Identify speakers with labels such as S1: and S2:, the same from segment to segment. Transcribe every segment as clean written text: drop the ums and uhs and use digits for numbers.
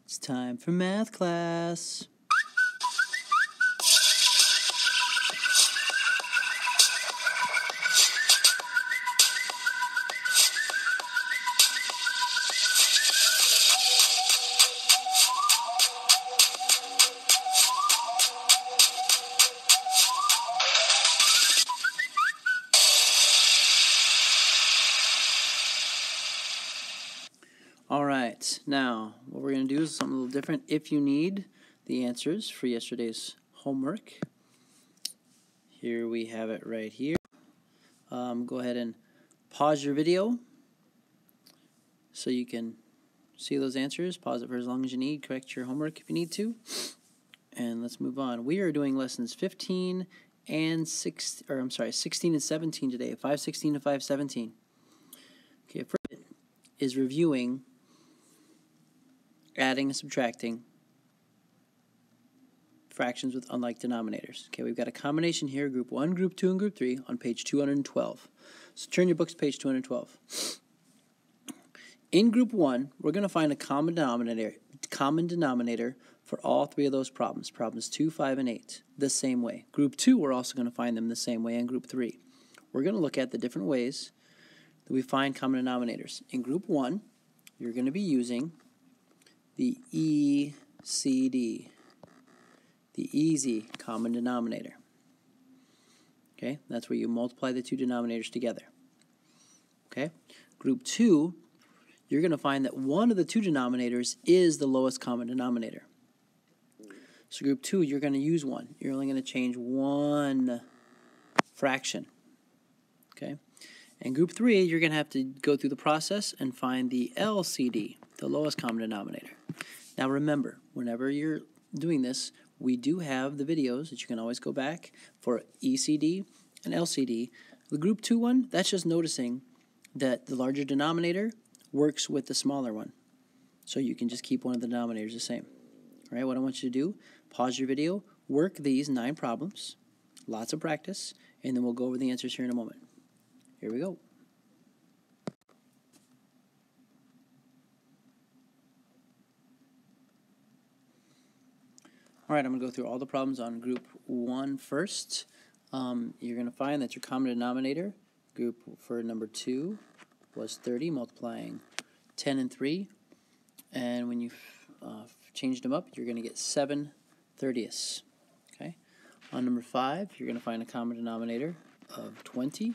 S1: It's time for math class. All right, now what we're going to do is something a little different. If you need the answers for yesterday's homework, here we have it right here. Go ahead and pause your video so you can see those answers. Pause it for as long as you need. Correct your homework if you need to. And let's move on. We are doing lessons 16 and 17 today. 516 to 517. Okay, first is reviewing adding and subtracting fractions with unlike denominators. Okay, we've got a combination here, group 1, group 2, and group 3 on page 212. So turn your books to page 212. In group 1, we're going to find a common denominator for all three of those problems, problems 2, 5, and 8, the same way. Group 2, we're also going to find them the same way in group 3. We're going to look at the different ways that we find common denominators. In group 1, you're going to be using the ECD, the easy common denominator. Okay, that's where you multiply the two denominators together. Okay, group 2, you're going to find that one of the two denominators is the lowest common denominator. So group 2, you're going to use one. You're only going to change one fraction. Okay, and group 3, you're going to have to go through the process and find the LCD, the lowest common denominator. Now remember, whenever you're doing this, we do have the videos that you can always go back for ECD and LCD. The group 2 one, that's just noticing that the larger denominator works with the smaller one. So you can just keep one of the denominators the same. All right, what I want you to do, pause your video, work these 9 problems, lots of practice, and then we'll go over the answers here in a moment. Here we go. All right, I'm going to go through all the problems on group 1 first. You're going to find that your common denominator, group for number 2, was 30, multiplying 10 and 3. And when you changed them up, you're going to get 7/30. Okay. On number 5, you're going to find a common denominator of 20. You're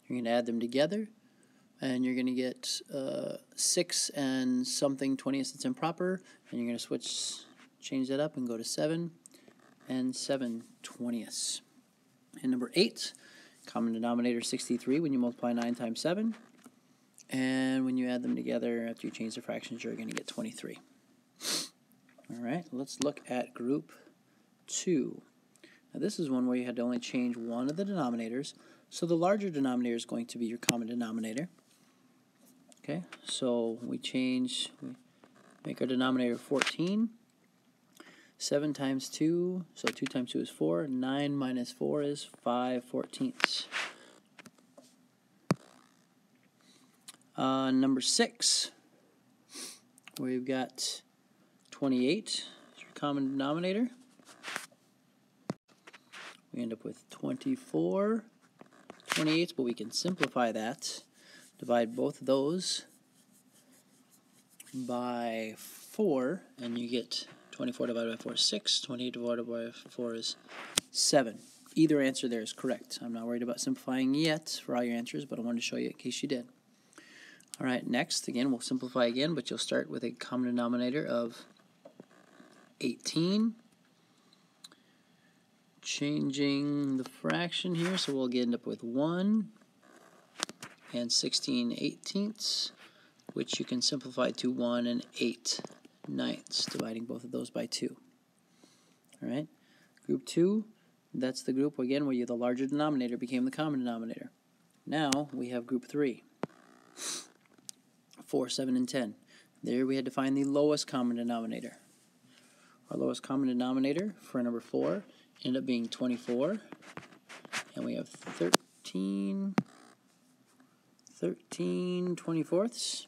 S1: going to add them together, and you're going to get 6 and something 20ths that's improper, and you're going to change that up and go to 7 and 7/20. And number 8, common denominator 63 when you multiply 9 times 7. And when you add them together, after you change the fractions, you're going to get 23. All right, let's look at group 2. Now this is one where you had to only change one of the denominators. So the larger denominator is going to be your common denominator. Okay, so we make our denominator 14. 7 times 2, so 2 times 2 is 4. 9 minus 4 is 5/14. Number 6, we've got 28 as our common denominator. We end up with 24 28ths, but we can simplify that. Divide both of those by 4, and you get 24 divided by 4 is 6. 28 divided by 4 is 7. Either answer there is correct. I'm not worried about simplifying yet for all your answers, but I wanted to show you in case you did. All right, next, again, we'll simplify again, but you'll start with a common denominator of 18. Changing the fraction here, so we'll end up with 1 and 16/18, which you can simplify to 1 and 8/9, dividing both of those by 2. All right, group 2, that's the group, again, where the larger denominator became the common denominator. Now we have group 3, 4, 7, and 10. There we had to find the lowest common denominator. Our lowest common denominator for number 4 ended up being 24, and we have 13 24ths.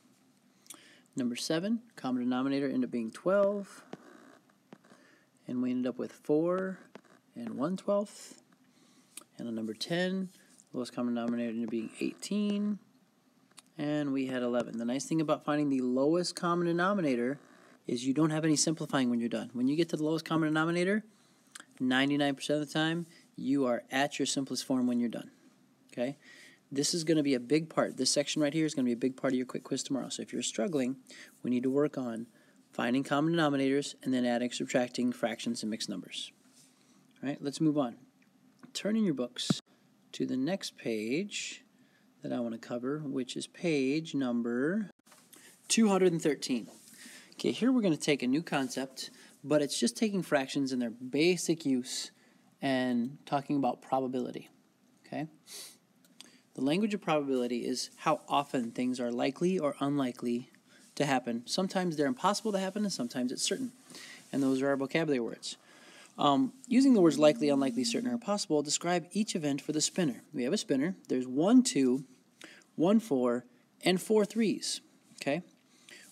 S1: Number 7, common denominator ended up being 12. And we ended up with 4 and 1/12. And on number 10, lowest common denominator ended up being 18. And we had 11. The nice thing about finding the lowest common denominator is you don't have any simplifying when you're done. When you get to the lowest common denominator, 99% of the time, you are at your simplest form when you're done. Okay? This is going to be a big part. This section right here is going to be a big part of your quick quiz tomorrow. So if you're struggling, we need to work on finding common denominators and then adding, subtracting fractions and mixed numbers. All right, let's move on. Turn in your books to the next page that I want to cover, which is page number 213. Okay, here we're going to take a new concept, but it's just taking fractions in their basic use and talking about probability. Okay? The language of probability is how often things are likely or unlikely to happen. Sometimes they're impossible to happen, and sometimes it's certain. And those are our vocabulary words. Using the words likely, unlikely, certain, or possible, describe each event for the spinner. We have a spinner. There's 1, 2, 1, 4, and 4 3s. Okay?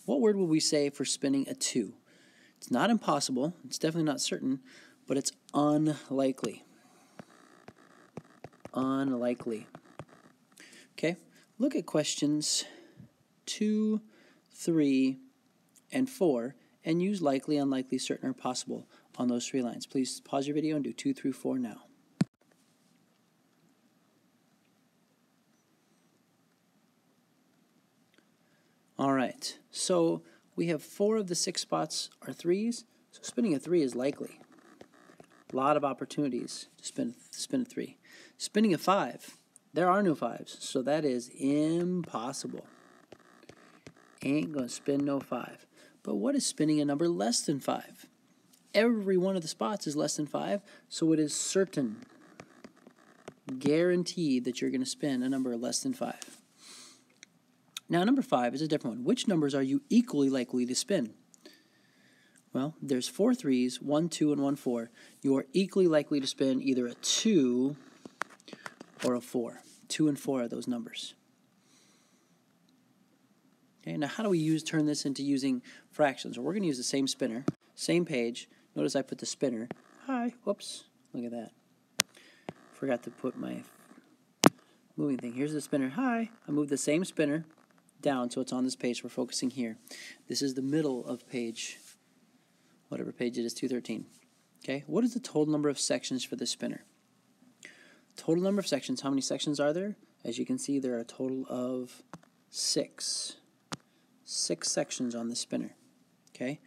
S1: What word will we say for spinning a 2? It's not impossible. It's definitely not certain, but it's unlikely. Unlikely. Okay? Look at questions 2, 3, and 4, and use likely, unlikely, certain, or possible on those 3 lines. Please pause your video and do 2 through 4 now. All right, so we have 4 of the 6 spots are 3s, so spinning a 3 is likely. A lot of opportunities to spin a 3. Spinning a 5, there are no 5s, so that is impossible. Ain't going to spin no 5. But what is spinning a number less than 5? Every one of the spots is less than 5, so it is certain, guaranteed that you're going to spin a number less than 5. Now, number 5 is a different one. Which numbers are you equally likely to spin? Well, there's 4 3s, 1 2, and 1 4. You are equally likely to spin either a 2 or a 4. 2 and 4 are those numbers. Okay, now how do we turn this into using fractions? Well, we're going to use the same spinner, same page. Notice I put the spinner. Hi, whoops, look at that. Forgot to put my moving thing. Here's the spinner. Hi, I moved the same spinner down so it's on this page. We're focusing here. This is the middle of page, whatever page it is, 213. Okay, what is the total number of sections for the spinner? Total number of sections, how many sections are there? As you can see, there are a total of 6. 6 sections on the spinner. Okay,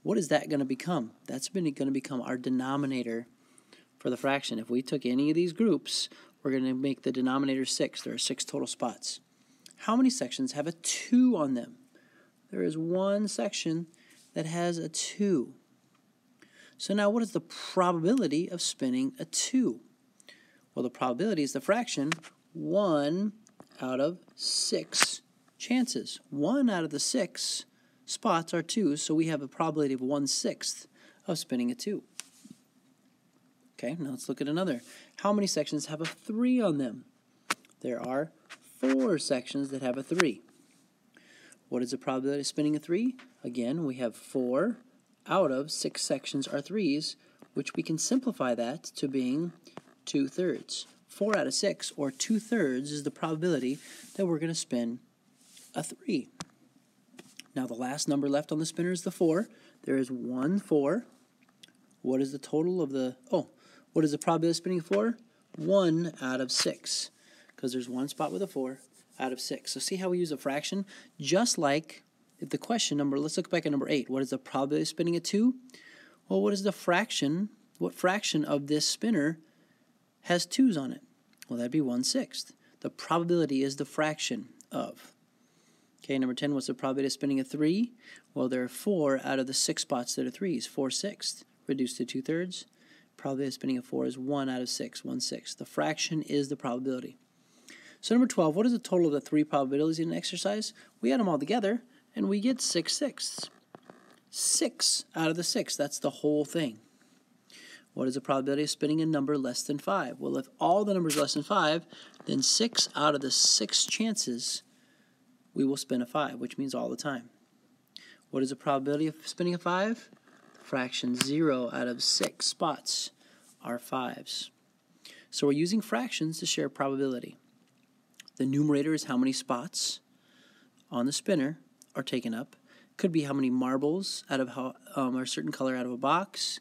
S1: what is that going to become? That's going to become our denominator for the fraction. If we took any of these groups, we're going to make the denominator 6. There are 6 total spots. How many sections have a 2 on them? There is 1 section that has a 2. So now what is the probability of spinning a 2? Well, the probability is the fraction 1 out of 6 chances. 1 out of the 6 spots are 2, so we have a probability of 1/6 of spinning a 2. Okay, now let's look at another. How many sections have a 3 on them? There are 4 sections that have a 3. What is the probability of spinning a 3? Again, we have 4 out of 6 sections are 3s, which we can simplify that to being 2/3. 4 out of 6, or 2/3, is the probability that we're going to spin a 3. Now the last number left on the spinner is the 4. There is 1 4. What is the total of the, what is the probability of spinning a 4? 1 out of 6, because there's 1 spot with a 4 out of 6. So see how we use a fraction? Just like if the question number, let's look back at number 8. What is the probability of spinning a 2? Well, what is the fraction? What fraction of this spinner has 2's on it? Well, that'd be 1/6. The probability is the fraction of. Okay, number 10, what's the probability of spinning a 3? Well, there are 4 out of the 6 spots that are 3's, 4/6, reduced to 2/3. Probability of spinning a 4 is 1 out of 6, 1/6. The fraction is the probability. So number 12, what is the total of the 3 probabilities in an exercise? We add them all together, and we get 6/6. 6 out of the 6, that's the whole thing. What is the probability of spinning a number less than 5? Well, if all the numbers are less than 5, then 6 out of the 6 chances we will spin a 5, which means all the time. What is the probability of spinning a 5? The fraction 0 out of 6 spots are 5s. So we're using fractions to share probability. The numerator is how many spots on the spinner are taken up. Could be how many marbles out of a certain color out of a box.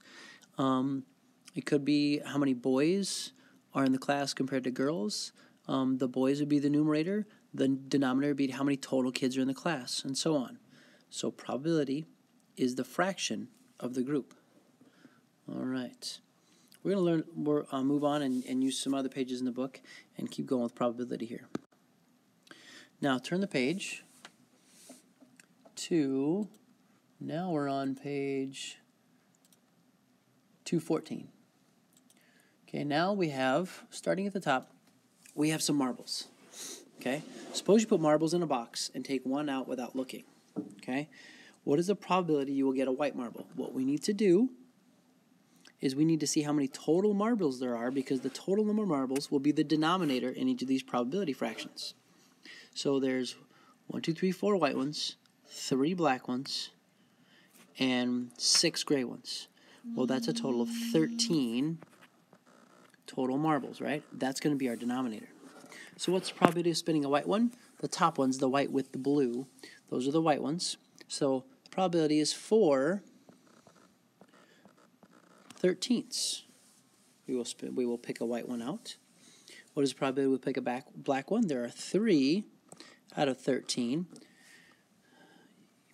S1: It could be how many boys are in the class compared to girls. The boys would be the numerator. The denominator would be how many total kids are in the class, and so on. So probability is the fraction of the group. All right. We're going to move on and use some other pages in the book and keep going with probability here. Now turn the page to, now we're on page 214. Okay, now we have, starting at the top, we have some marbles. Okay, suppose you put marbles in a box and take one out without looking. Okay, what is the probability you will get a white marble? What we need to do is we need to see how many total marbles there are, because the total number of marbles will be the denominator in each of these probability fractions. So there's 1, 2, 3, 4 white ones, 3 black ones, and 6 gray ones. Well, that's a total of 13 total marbles, right? That's going to be our denominator. So what's the probability of spinning a white one? The top one's the white with the blue. Those are the white ones. So the probability is 4 13ths. We will pick a white one out. What is the probability we'll pick a black one? There are 3 out of 13.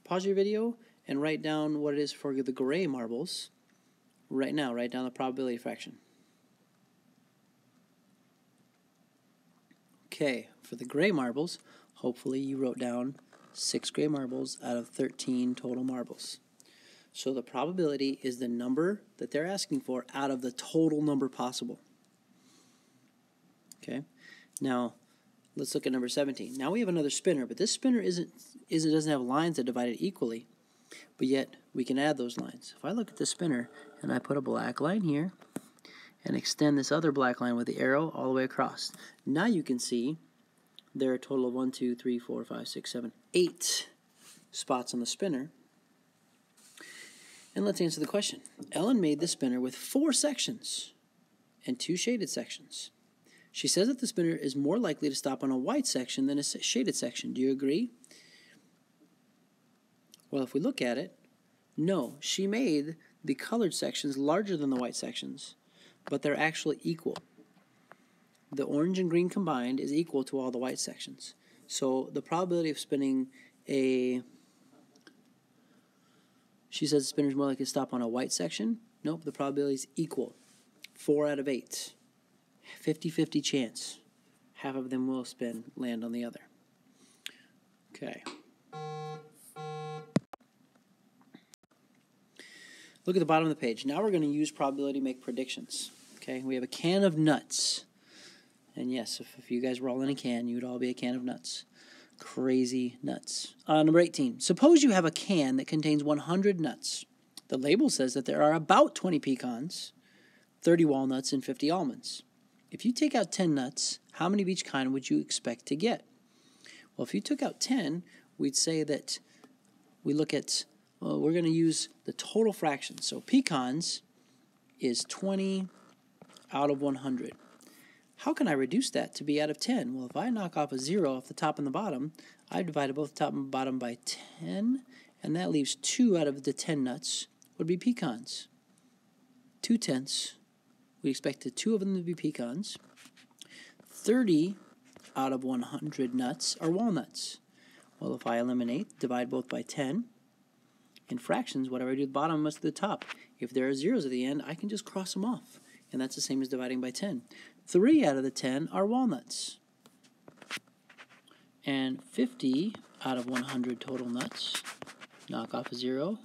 S1: Pause your video and write down what it is for the gray marbles. Right now, write down the probability fraction. Okay, for the gray marbles, hopefully you wrote down 6 gray marbles out of 13 total marbles. So the probability is the number that they're asking for out of the total number possible. Okay, now let's look at number 17. Now we have another spinner, but this spinner doesn't have lines that divide it equally, but yet we can add those lines. If I look at the spinner and I put a black line here and extend this other black line with the arrow all the way across, now you can see there are a total of 1, 2, 3, 4, 5, 6, 7, 8 spots on the spinner. And let's answer the question. Ellen made the spinner with 4 sections and 2 shaded sections. She says that the spinner is more likely to stop on a white section than a shaded section. Do you agree? Well, if we look at it, no. She made the colored sections larger than the white sections, but they're actually equal. The orange and green combined is equal to all the white sections. So the probability of spinning she says the spinner is more likely to stop on a white section. Nope, the probability is equal. 4 out of 8. 50-50 chance. Half of them will land on the other. Okay. Look at the bottom of the page. Now we're going to use probability to make predictions. Okay, we have a can of nuts. And yes, if you guys were all in a can, you would all be a can of nuts. Crazy nuts. Number 18. Suppose you have a can that contains 100 nuts. The label says that there are about 20 pecans, 30 walnuts, and 50 almonds. If you take out 10 nuts, how many of each kind would you expect to get? Well, if you took out 10, we'd say that we look at, well, we're going to use the total fraction. So pecans is 20 out of 100. How can I reduce that to be out of 10? Well, if I knock off a 0 off the top and the bottom, I've divided both top and bottom by 10, and that leaves 2 out of the 10 nuts would be pecans. 2/10. We expected 2 of them to be pecans. 30 out of 100 nuts are walnuts. Well, if I eliminate, divide both by 10, in fractions, whatever I do at the bottom must be the top. If there are zeros at the end, I can just cross them off, and that's the same as dividing by 10. 3 out of the 10 are walnuts. And 50 out of 100 total nuts, knock off a 0,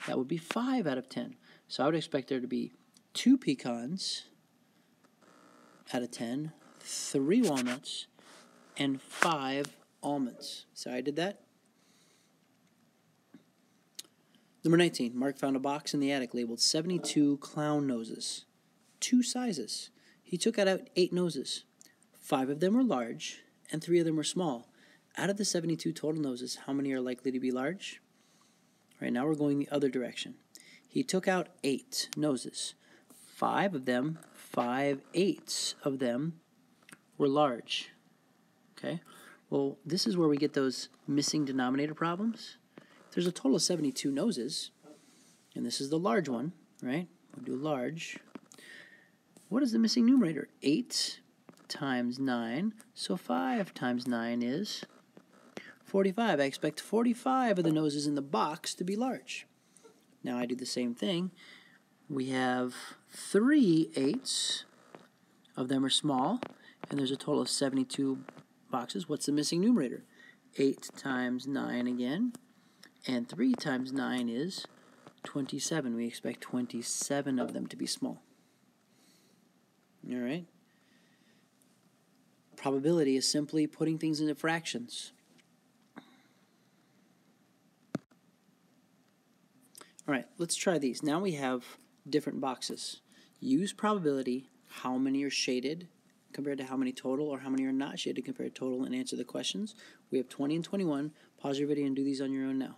S1: that would be 5 out of 10. So I would expect there to be 2 pecans out of 10, 3 walnuts, and 5 almonds. So I did that. Number 19, Mark found a box in the attic labeled 72 clown noses. 2 sizes. He took out 8 noses. 5 of them were large, and 3 of them were small. Out of the 72 total noses, how many are likely to be large? Right now we're going the other direction. He took out 8 noses. 5 of them, 5/8 of them were large. Okay? Well, this is where we get those missing denominator problems. There's a total of 72 noses, and this is the large one, right? We'll do large. What is the missing numerator? 8 times 9, so 5 times 9 is 45. I expect 45 of the noses in the box to be large. Now I do the same thing. We have 3/8 of them are small, and there's a total of 72 boxes. What's the missing numerator? 8 times 9 again, and 3 times 9 is 27. We expect 27 of them to be small. All right? Probability is simply putting things into fractions. All right, let's try these. Now we have different boxes. Use probability, how many are shaded compared to how many total, or how many are not shaded compared to total, and answer the questions. We have 20 and 21. Pause your video and do these on your own now.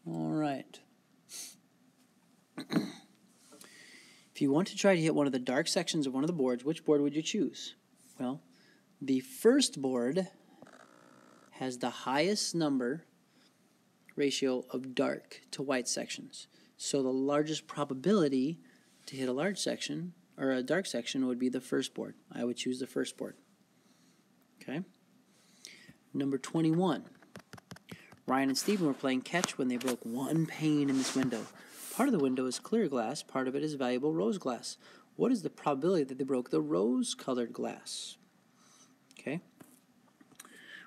S1: All right. If you want to try to hit one of the dark sections of one of the boards, which board would you choose? Well, the first board has the highest number ratio of dark to white sections. So the largest probability to hit a large section, or a dark section, would be the first board. I would choose the first board. Okay? Number 21. Ryan and Stephen were playing catch when they broke one pane in this window. Part of the window is clear glass, part of it is valuable rose glass. What is the probability that they broke the rose-colored glass? Okay.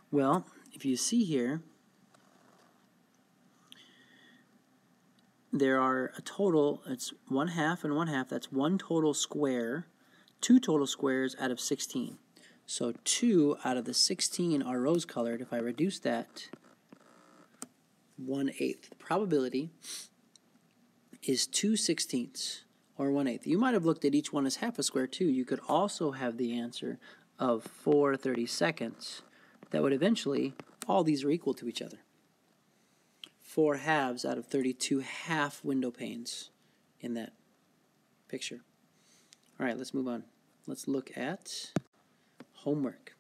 S1: Well, if you see here, there are a total, it's 1/2 and 1/2, that's one total square, 2 total squares out of 16. So 2 out of the 16 are rose-colored. If I reduce that 1/8, the probability is 2/16 or 1/8. You might have looked at each one as half a square too. You could also have the answer of 4/32. That would eventually, all these are equal to each other. 4 halves out of 32 half window panes in that picture. All right, let's move on. Let's look at homework.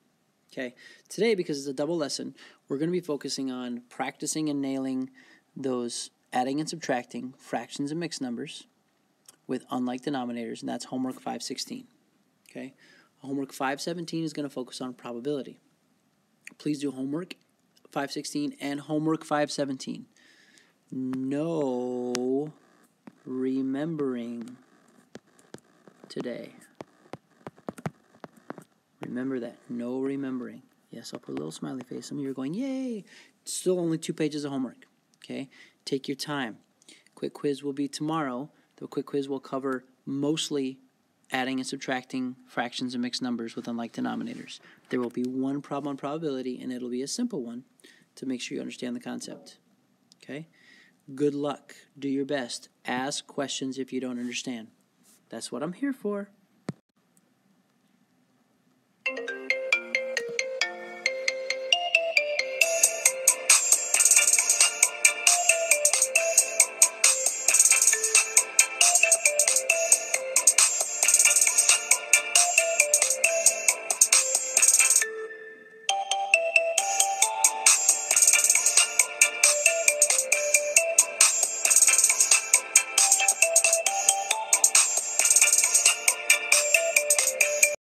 S1: Okay, today, because it's a double lesson, we're going to be focusing on practicing and nailing those adding and subtracting fractions and mixed numbers with unlike denominators, and that's homework 516. Okay, homework 517 is going to focus on probability. Please do homework 516 and homework 517. No remembering today. Remember that. No remembering. Yes, I'll put a little smiley face. Some of you are going, yay! It's still only 2 pages of homework. Okay? Take your time. Quick quiz will be tomorrow. The quick quiz will cover mostly adding and subtracting fractions and mixed numbers with unlike denominators. There will be one problem on probability, and it'll be a simple one to make sure you understand the concept. Okay? Good luck. Do your best. Ask questions if you don't understand. That's what I'm here for.